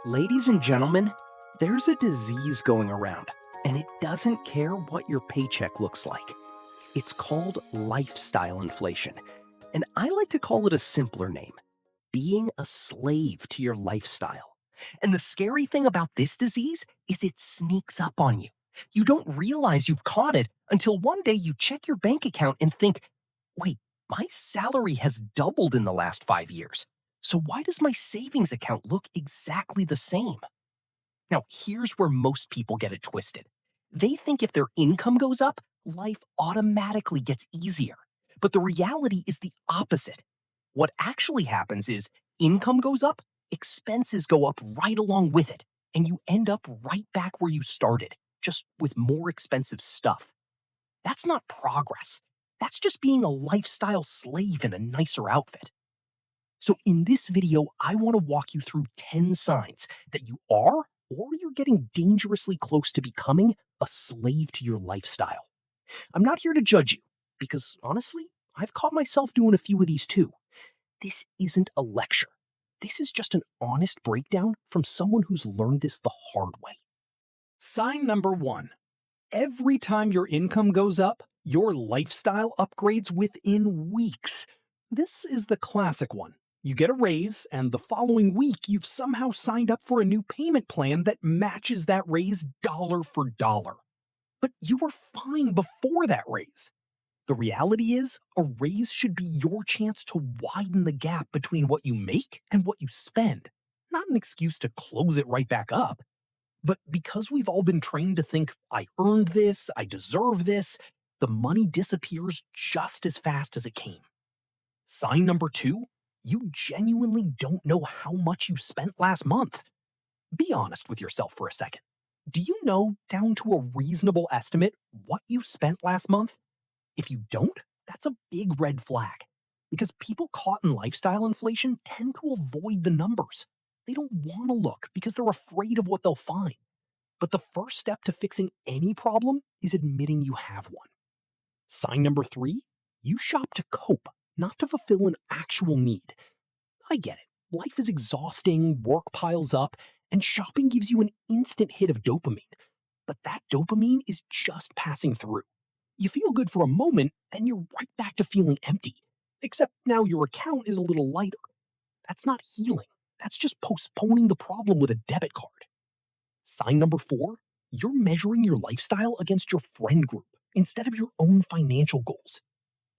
Ladies and gentlemen, there's a disease going around, and it doesn't care what your paycheck looks like. It's called lifestyle inflation, and I like to call it a simpler name: being a slave to your lifestyle. And the scary thing about this disease is it sneaks up on you. You don't realize you've caught it until one day you check your bank account and think, wait, my salary has doubled in the last 5 years. So why does my savings account look exactly the same? Now, here's where most people get it twisted. They think if their income goes up, life automatically gets easier. But the reality is the opposite. What actually happens is income goes up, expenses go up right along with it, and you end up right back where you started, just with more expensive stuff. That's not progress. That's just being a lifestyle slave in a nicer outfit. So in this video, I want to walk you through 10 signs that you are or you're getting dangerously close to becoming a slave to your lifestyle. I'm not here to judge you, because honestly, I've caught myself doing a few of these too. This isn't a lecture. This is just an honest breakdown from someone who's learned this the hard way. Sign number one. Every time your income goes up, your lifestyle upgrades within weeks. This is the classic one. You get a raise, and the following week you've somehow signed up for a new payment plan that matches that raise dollar for dollar. But you were fine before that raise. The reality is, a raise should be your chance to widen the gap between what you make and what you spend, not an excuse to close it right back up. But because we've all been trained to think, I earned this, I deserve this, the money disappears just as fast as it came. Sign number two, you genuinely don't know how much you spent last month. Be honest with yourself for a second. Do you know, down to a reasonable estimate, what you spent last month? If you don't, that's a big red flag. Because people caught in lifestyle inflation tend to avoid the numbers. They don't want to look because they're afraid of what they'll find. But the first step to fixing any problem is admitting you have one. Sign number three, you shop to cope, not to fulfill an actual need. I get it. Life is exhausting, work piles up, and shopping gives you an instant hit of dopamine. But that dopamine is just passing through. You feel good for a moment, then you're right back to feeling empty. Except now your account is a little lighter. That's not healing. That's just postponing the problem with a debit card. Sign number four, you're measuring your lifestyle against your friend group instead of your own financial goals.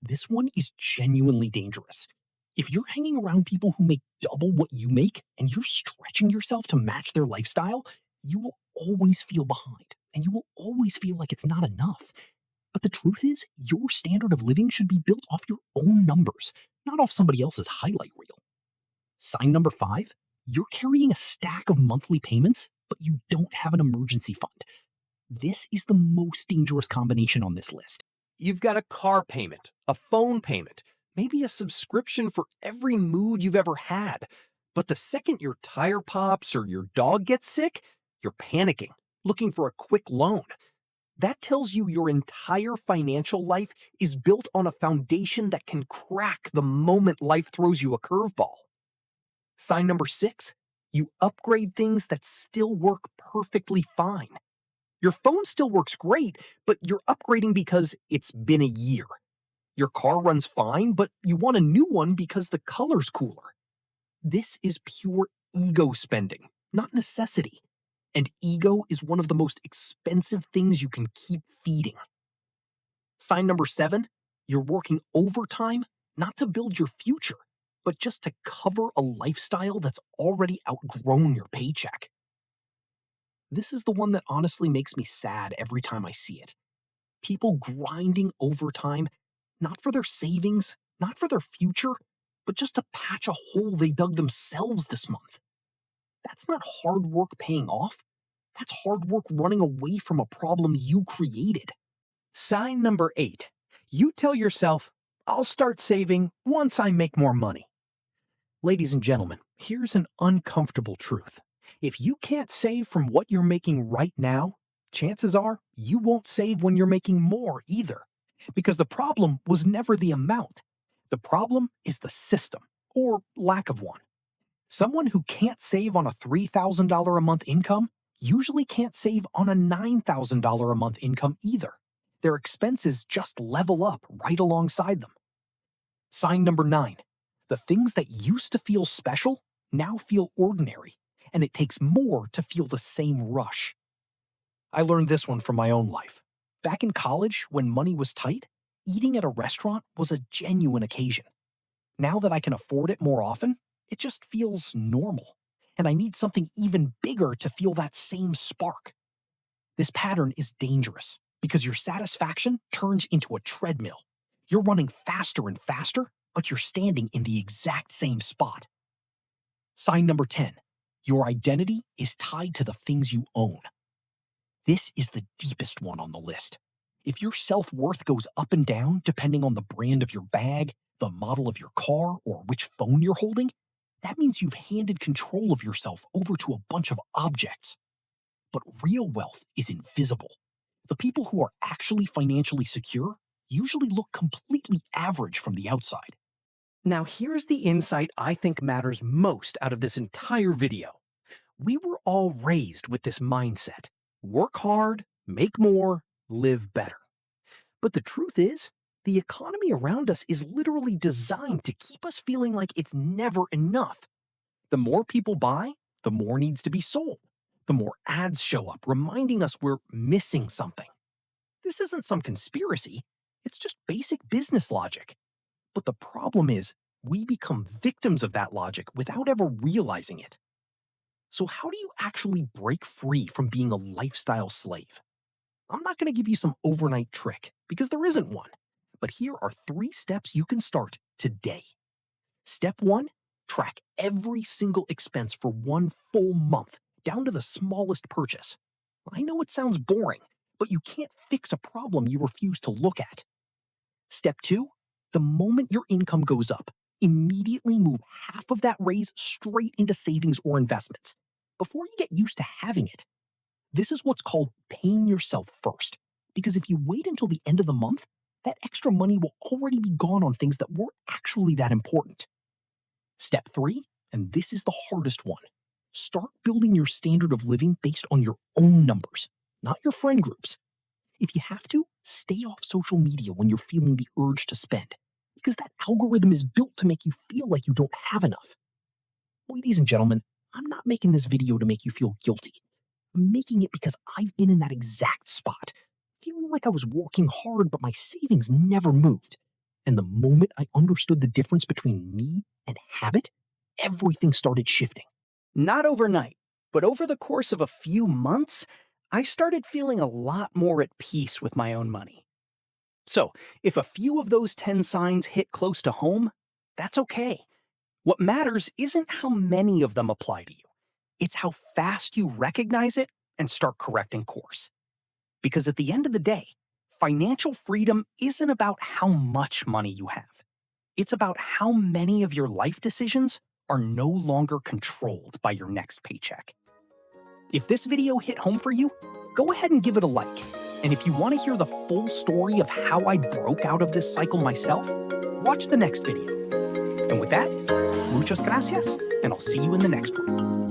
This one is genuinely dangerous. If you're hanging around people who make double what you make and you're stretching yourself to match their lifestyle, you will always feel behind and you will always feel like it's not enough. But the truth is, your standard of living should be built off your own numbers, not off somebody else's highlight reel. Sign number five, you're carrying a stack of monthly payments, but you don't have an emergency fund. This is the most dangerous combination on this list. You've got a car payment, a phone payment, maybe a subscription for every mood you've ever had. But the second your tire pops or your dog gets sick, you're panicking, looking for a quick loan. That tells you your entire financial life is built on a foundation that can crack the moment life throws you a curveball. Sign number six, you upgrade things that still work perfectly fine. Your phone still works great, but you're upgrading because it's been a year. Your car runs fine, but you want a new one because the color's cooler. This is pure ego spending, not necessity. And ego is one of the most expensive things you can keep feeding. Sign number seven, you're working overtime not to build your future, but just to cover a lifestyle that's already outgrown your paycheck. This is the one that honestly makes me sad every time I see it. People grinding overtime, not for their savings, not for their future, but just to patch a hole they dug themselves this month. That's not hard work paying off. That's hard work running away from a problem you created. Sign number eight. You tell yourself, I'll start saving once I make more money. Ladies and gentlemen, here's an uncomfortable truth. If you can't save from what you're making right now, chances are you won't save when you're making more either. Because the problem was never the amount. The problem is the system, or lack of one. Someone who can't save on a $3,000 a month income usually can't save on a $9,000 a month income either. Their expenses just level up right alongside them. Sign number 9. The things that used to feel special now feel ordinary, and it takes more to feel the same rush. I learned this one from my own life. Back in college, when money was tight, eating at a restaurant was a genuine occasion. Now that I can afford it more often, it just feels normal, and I need something even bigger to feel that same spark. This pattern is dangerous because your satisfaction turns into a treadmill. You're running faster and faster, but you're standing in the exact same spot. Sign number 10. Your identity is tied to the things you own. This is the deepest one on the list. If your self-worth goes up and down depending on the brand of your bag, the model of your car, or which phone you're holding, that means you've handed control of yourself over to a bunch of objects. But real wealth is invisible. The people who are actually financially secure usually look completely average from the outside. Now, here's the insight I think matters most out of this entire video. We were all raised with this mindset: work hard, make more, live better. But the truth is, the economy around us is literally designed to keep us feeling like it's never enough. The more people buy, the more needs to be sold. The more ads show up reminding us we're missing something. This isn't some conspiracy, it's just basic business logic. But the problem is, we become victims of that logic without ever realizing it. So how do you actually break free from being a lifestyle slave? I'm not going to give you some overnight trick, because there isn't one. But here are 3 steps you can start today. Step 1, track every single expense for 1 full month, down to the smallest purchase. I know it sounds boring, but you can't fix a problem you refuse to look at. Step 2, the moment your income goes up, immediately move half of that raise straight into savings or investments, before you get used to having it. This is what's called paying yourself first, because if you wait until the end of the month, that extra money will already be gone on things that weren't actually that important. Step 3, and this is the hardest one, start building your standard of living based on your own numbers, not your friend groups. If you have to, stay off social media when you're feeling the urge to spend, because that algorithm is built to make you feel like you don't have enough. Ladies and gentlemen, I'm not making this video to make you feel guilty. I'm making it because I've been in that exact spot, feeling like I was working hard but my savings never moved. And the moment I understood the difference between me and habit, everything started shifting. Not overnight, but over the course of a few months, I started feeling a lot more at peace with my own money. So, if a few of those 10 signs hit close to home, that's okay. What matters isn't how many of them apply to you. It's how fast you recognize it and start correcting course. Because at the end of the day, financial freedom isn't about how much money you have. It's about how many of your life decisions are no longer controlled by your next paycheck. If this video hit home for you, go ahead and give it a like. And if you want to hear the full story of how I broke out of this cycle myself, watch the next video. And with that, muchas gracias, and I'll see you in the next one.